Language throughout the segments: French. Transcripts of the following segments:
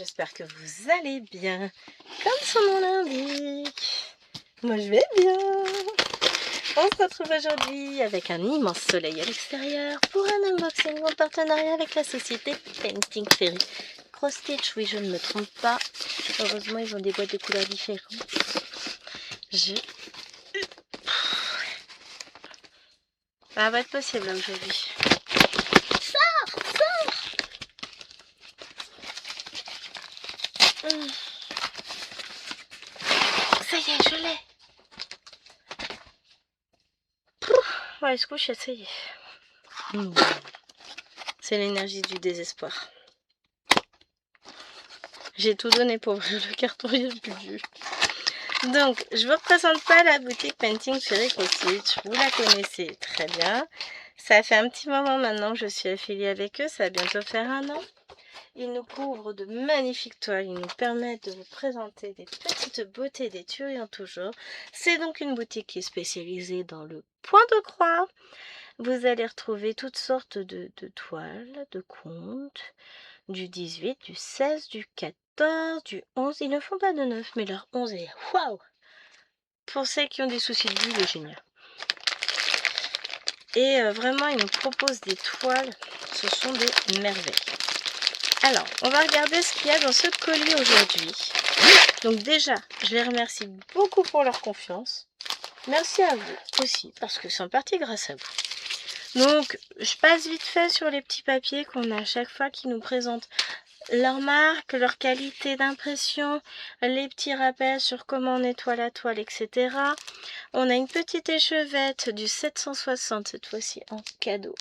j'espère que vous allez bien, comme son nom l'indique. Moi je vais bien. On se retrouve aujourd'hui avec un immense soleil à l'extérieur pour un unboxing en partenariat avec la société Painting Fairy. Cross Stitch, oui je ne me trompe pas. Heureusement ils ont des boîtes de couleurs différentes. Ça va pas être possible là aujourd'hui. Sors. Ça y est, je l'ai. Ouais, se couche, ça y est. C'est l'énergie du désespoir. J'ai tout donné pour ouvrir le carton, il n'y a plus de jus. Donc, je ne vous représente pas la boutique Painting Fairy Cross Stitch. Vous la connaissez très bien. Ça fait un petit moment maintenant que je suis affiliée avec eux. Ça va bientôt faire 1 an. Ils nous couvrent de magnifiques toiles. Ils nous permettent de vous présenter des petites beautés, des tueries en tout genre. C'est donc une boutique qui est spécialisée dans le point de croix. Vous allez retrouver toutes sortes de toiles, de contes, du 18, du 16, du 14, du 11. Ils ne font pas de 9, mais leur 11 est waouh! Pour celles qui ont des soucis de vue, il est génial. Et vraiment, ils nous proposent des toiles. Ce sont des merveilles. Alors, on va regarder ce qu'il y a dans ce colis aujourd'hui. Donc déjà, je les remercie beaucoup pour leur confiance. Merci à vous aussi, parce que c'est en partie grâce à vous. Donc, je passe vite fait sur les petits papiers qu'on a à chaque fois qui nous présentent leur marque, leur qualité d'impression, les petits rappels sur comment on nettoie la toile, etc. On a une petite échevette du 760 cette fois-ci en cadeau.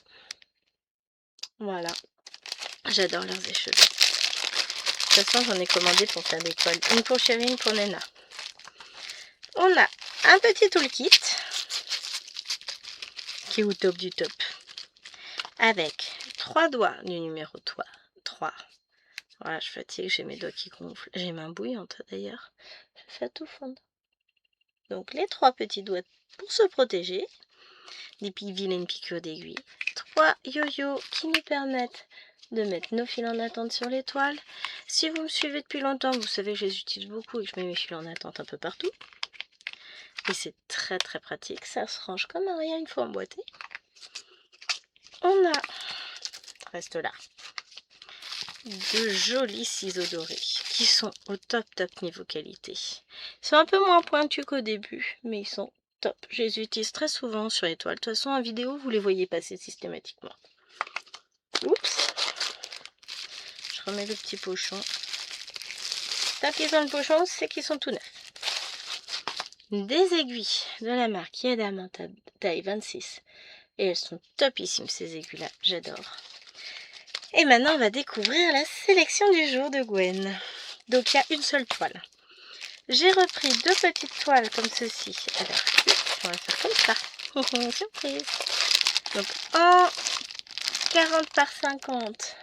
Voilà, j'adore leurs échevettes. De toute façon, j'en ai commandé pour faire des toiles. Une pour Chérie, une pour Nena. On a un petit toolkit qui est au top du top. Avec 3 doigts du numéro 3. Voilà, je fatigue, j'ai mes doigts qui gonflent. J'ai main bouillante d'ailleurs. Je fais tout fondre. Donc les 3 petits doigts pour se protéger. Des vilaines piqûres d'aiguille. 3 yo-yo qui nous permettent de mettre nos fils en attente sur les toiles. Si vous me suivez depuis longtemps, vous savez que je les utilise beaucoup et que je mets mes fils en attente un peu partout. Et c'est très très pratique. Ça se range comme un rien une fois emboîté. On a, reste là, de jolis ciseaux dorés qui sont au top niveau qualité. Ils sont un peu moins pointus qu'au début, mais ils sont top. Je les utilise très souvent sur les toiles. De toute façon, en vidéo, vous les voyez passer systématiquement. Oups. Je remets le petit pochon. Tant qu'ils ont le pochon, c'est qu'ils sont tout neufs. Des aiguilles de la marque Yedam taille 26. Et elles sont topissimes ces aiguilles-là. J'adore. Et maintenant, on va découvrir la sélection du jour de Gwen. Donc, il y a une seule toile. J'ai repris 2 petites toiles comme ceci. Alors, on va faire comme ça. Surprise. Donc, en 40 par 50,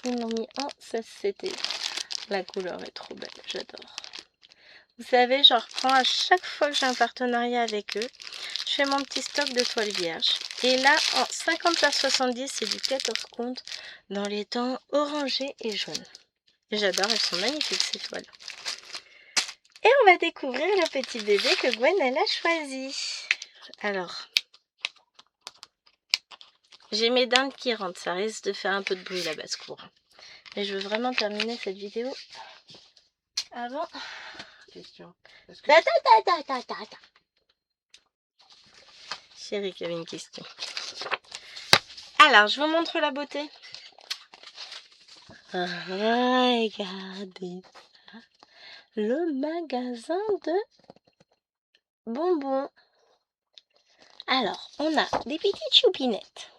ils m'ont mis en 16CT. La couleur est trop belle, j'adore. Vous savez, j'en reprends à chaque fois que j'ai un partenariat avec eux. Je fais mon petit stock de toiles vierges. Et là, en 50 par 70, c'est du 14 comptes dans les tons orangés et jaunes. J'adore, elles sont magnifiques ces toiles. Et on va découvrir le petit bébé que Gwen elle a choisi. Alors, j'ai mes dindes qui rentrent, ça risque de faire un peu de bruit la basse-cour. Mais je veux vraiment terminer cette vidéo avant. Question. Chérie qui avait une question. Alors, je vous montre la beauté. Regardez ça. Le magasin de bonbons. Alors, on a des petites choupinettes.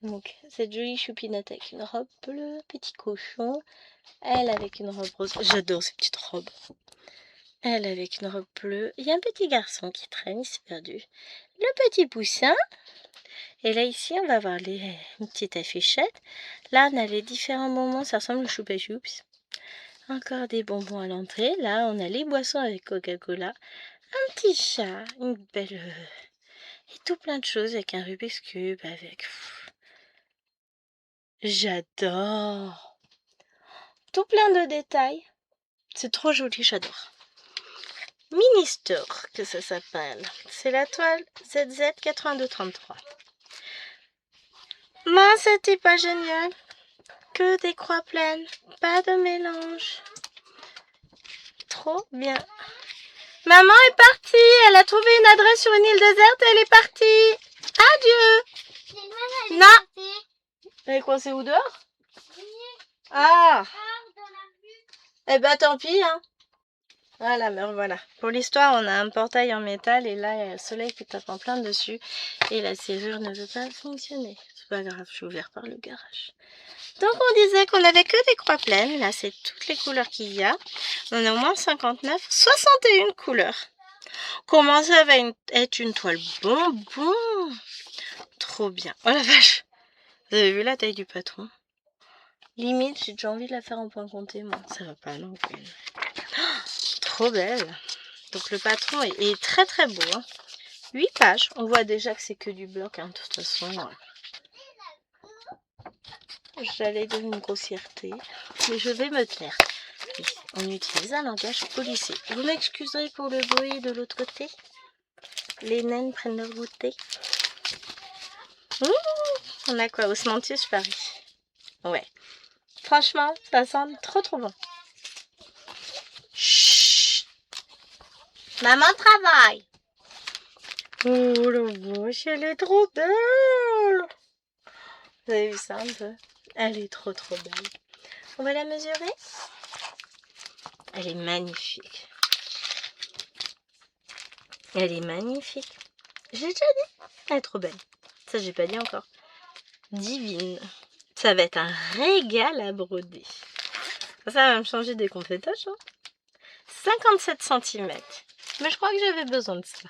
Donc, cette jolie choupinette avec une robe bleue, petit cochon. Elle avec une robe rose. J'adore ces petites robes. Elle avec une robe bleue. Il y a un petit garçon qui traîne, il s'est perdu. Le petit poussin. Et là, ici, on va voir une petite affichette. Là, on a les différents bonbons. Ça ressemble au Choupa Choups. Encore des bonbons à l'entrée. Là, on a les boissons avec Coca-Cola. Un petit chat. Une belle... Et tout plein de choses avec un Rubik's Cube. Avec... J'adore. Tout plein de détails. C'est trop joli, j'adore. Mini Store, que ça s'appelle. C'est la toile ZZ8233. Mince, c'était pas génial. Que des croix pleines, pas de mélange. Trop bien. Maman est partie, elle a trouvé une adresse sur une île déserte, elle est partie. Adieu. Non. Elle est coincée où, dehors? Ah. Eh ben tant pis, hein. Voilà, mais voilà. Pour l'histoire, on a un portail en métal et là, il y a le soleil qui tape en plein dessus et la serrure ne veut pas fonctionner. C'est pas grave, je suis ouvert par le garage. Donc, on disait qu'on avait que des croix pleines. Là, c'est toutes les couleurs qu'il y a. On a au moins 59, 61 couleurs. Comment ça va être une toile bonbon? Trop bien. Oh la vache! Vous avez vu la taille du patron? Limite, j'ai déjà envie de la faire en point compté, moi. Ça va pas non plus. Trop belle. Donc le patron est très très beau. Hein. 8 pages. On voit déjà que c'est que du bloc. Hein, de toute façon. J'allais dire une grossièreté. Mais je vais me taire. Oui, on utilise un langage policier. Vous m'excuserez pour le bruit de l'autre côté? Les naines prennent leur goûter. Ouh, on a quoi? Osmanthus Paris. Ouais. Franchement, ça sent trop trop bon. Chut. Maman travaille. Oh la vache, elle est trop belle. Vous avez vu ça un peu? Elle est trop trop belle. On va la mesurer? Elle est magnifique. Elle est magnifique. J'ai déjà dit. Elle est trop belle. Ça, j'ai pas dit encore. Divine. Ça va être un régal à broder. Ça va me changer des complétages. Hein. 57 cm. Mais je crois que j'avais besoin de ça.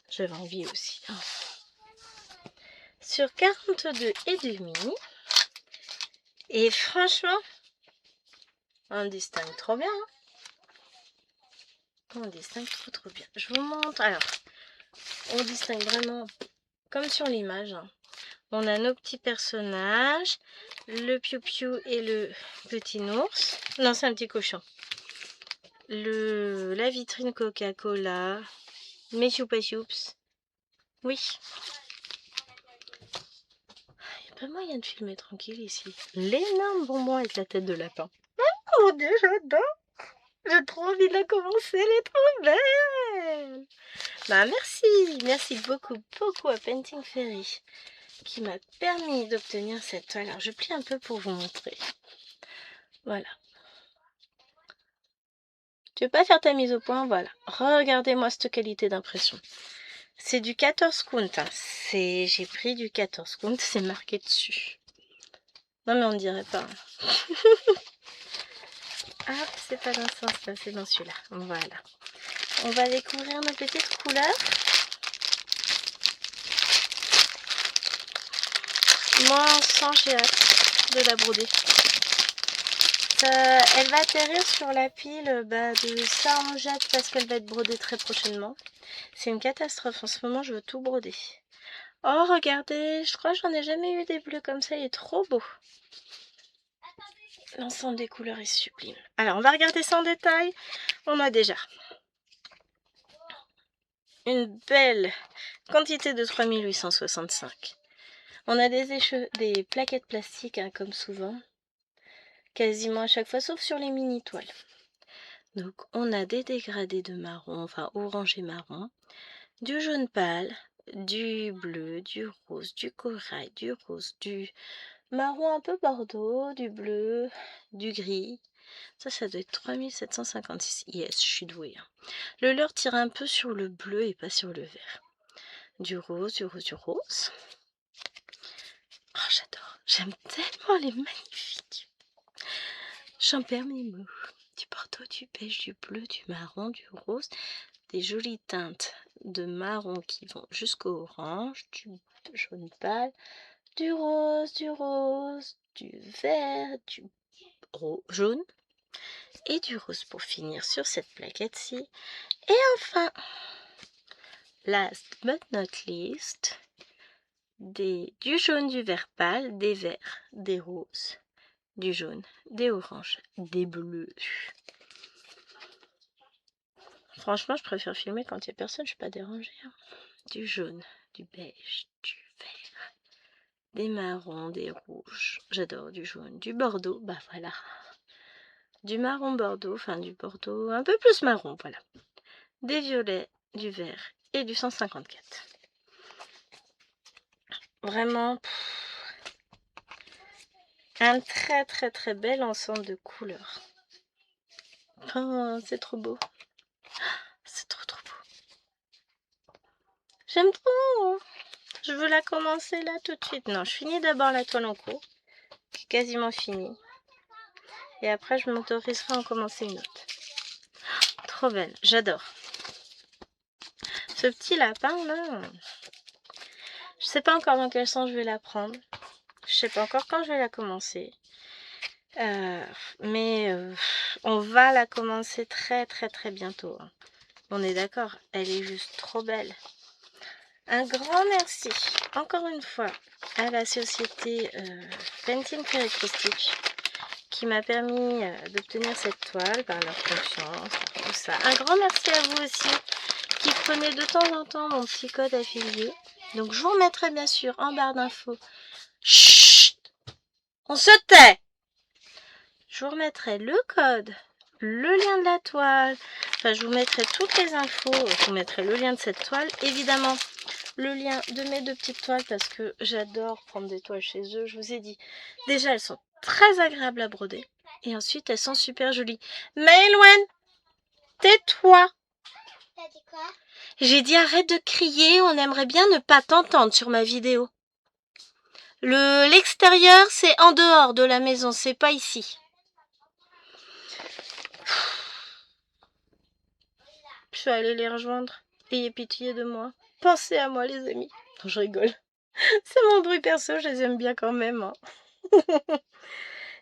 J'avais envie aussi. Hein. Sur 42 et demi. Et franchement, on distingue trop bien. Hein. On distingue trop trop bien. Je vous montre. Alors, on distingue vraiment comme sur l'image. Hein. On a nos petits personnages, le piou-piou et le petit ours. Non, c'est un petit cochon. La vitrine Coca-Cola, mes choupa-choups. Oui. Il n'y a pas moyen de filmer tranquille ici. L'énorme bonbon avec la tête de lapin. Oh mon dieu, j'adore. J'ai trop envie de la commencer, elle est trop belle. Bah merci beaucoup à Painting Fairy qui m'a permis d'obtenir cette toile. Alors je plie un peu pour vous montrer. Voilà. Tu veux pas faire ta mise au point? Voilà. Regardez-moi cette qualité d'impression. C'est du 14 count. Hein. J'ai pris du 14 count, c'est marqué dessus. Non mais on ne dirait pas. Hein. Ah, c'est pas dans ce sens-là, c'est dans celui-là. Voilà. On va découvrir nos petites couleurs. Moi, sans j'ai hâte de la broder. Elle va atterrir sur la pile de ça en jette parce qu'elle va être brodée très prochainement. C'est une catastrophe. En ce moment, je veux tout broder. Oh, regardez, je crois que j'en ai jamais eu des bleus comme ça. Il est trop beau. L'ensemble des couleurs est sublime. Alors, on va regarder ça en détail. On a déjà une belle quantité de 3865. On a des plaquettes plastiques, hein, comme souvent. Quasiment à chaque fois, sauf sur les mini toiles. Donc, on a des dégradés de marron, enfin orange et marron, du jaune pâle, du bleu, du rose, du corail, du rose, du marron un peu bordeaux, du bleu, du gris. Ça doit être 3756. Yes, je suis douée. Hein. Le leurre tire un peu sur le bleu et pas sur le vert. Du rose, du rose, du rose. Oh, j'adore. J'aime tellement les magnifiques. J'en perds mes mots. Du bordeaux, du beige, du bleu, du marron, du rose. Des jolies teintes de marron qui vont jusqu'au orange, du jaune pâle, du rose, du vert, du jaune et du rose pour finir sur cette plaquette-ci. Et enfin, last but not least, du jaune, du vert pâle, des verts, des roses du jaune, des oranges, des bleus. Franchement, je préfère filmer quand il n'y a personne, je suis pas dérangée. Hein. Du jaune, du beige, du vert, des marrons, des rouges. J'adore du jaune, du bordeaux, bah voilà. Du marron bordeaux, enfin du bordeaux un peu plus marron, voilà. Des violets, du vert et du 154. Vraiment, un très bel ensemble de couleurs. Oh, c'est trop beau. C'est trop beau. J'aime trop. Je veux la commencer là tout de suite. Non, je finis d'abord la toile en cours, qui est quasiment finie. Et après, je m'autoriserai à en commencer une autre. Trop belle, j'adore. Ce petit lapin là, je sais pas encore dans quel sens je vais la prendre. Je sais pas encore quand je vais la commencer. Mais on va la commencer très bientôt. Hein. On est d'accord, elle est juste trop belle. Un grand merci, encore une fois, à la société Painting Fairy Stitch qui m'a permis d'obtenir cette toile par leur confiance, tout ça. Un grand merci à vous aussi qui prenez de temps en temps mon petit code affilié. Donc je vous remettrai bien sûr en barre d'infos. Chut, on se tait. Je vous remettrai le code, le lien de la toile, enfin je vous mettrai toutes les infos, je vous mettrai le lien de cette toile, évidemment le lien de mes deux petites toiles parce que j'adore prendre des toiles chez eux, je vous ai dit, déjà elles sont très agréables à broder et ensuite elles sont super jolies. Maëloine, tais-toi! T'as dit quoi? J'ai dit arrête de crier, on aimerait bien ne pas t'entendre sur ma vidéo. L'extérieur c'est en dehors de la maison, c'est pas ici. Je vais aller les rejoindre. Ayez pitié de moi. Pensez à moi, les amis. Non, je rigole. C'est mon bruit perso, je les aime bien quand même. Hein.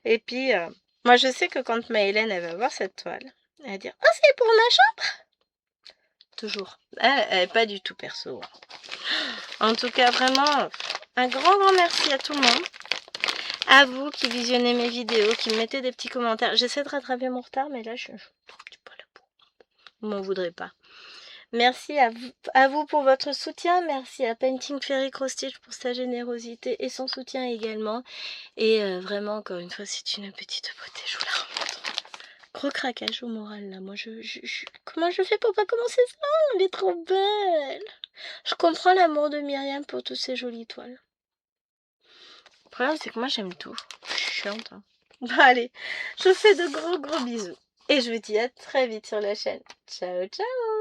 Et puis, moi, je sais que quand Maëlène, elle va voir cette toile, elle va dire « Oh, c'est pour ma chambre !» Toujours. Elle est pas du tout perso. Hein. En tout cas, vraiment, un grand merci à tout le monde. À vous qui visionnez mes vidéos, qui me mettez des petits commentaires. J'essaie de rattraper mon retard, mais là, je suis un petit peu à la bourre. Vous m'en voudrez pas. Merci à vous pour votre soutien. Merci à Painting Fairy Stitch pour sa générosité et son soutien également. Et vraiment, encore une fois, c'est une petite beauté. Je vous la remontre. Gros craquage au moral, là. Moi, comment je fais pour pas commencer ça? Elle est trop belle. Je comprends l'amour de Myriam pour toutes ces jolies toiles. Le problème, c'est que moi, j'aime tout. Je suis chiante. Hein. Bon, allez, je vous fais de gros bisous. Et je vous dis à très vite sur la chaîne. Ciao, ciao!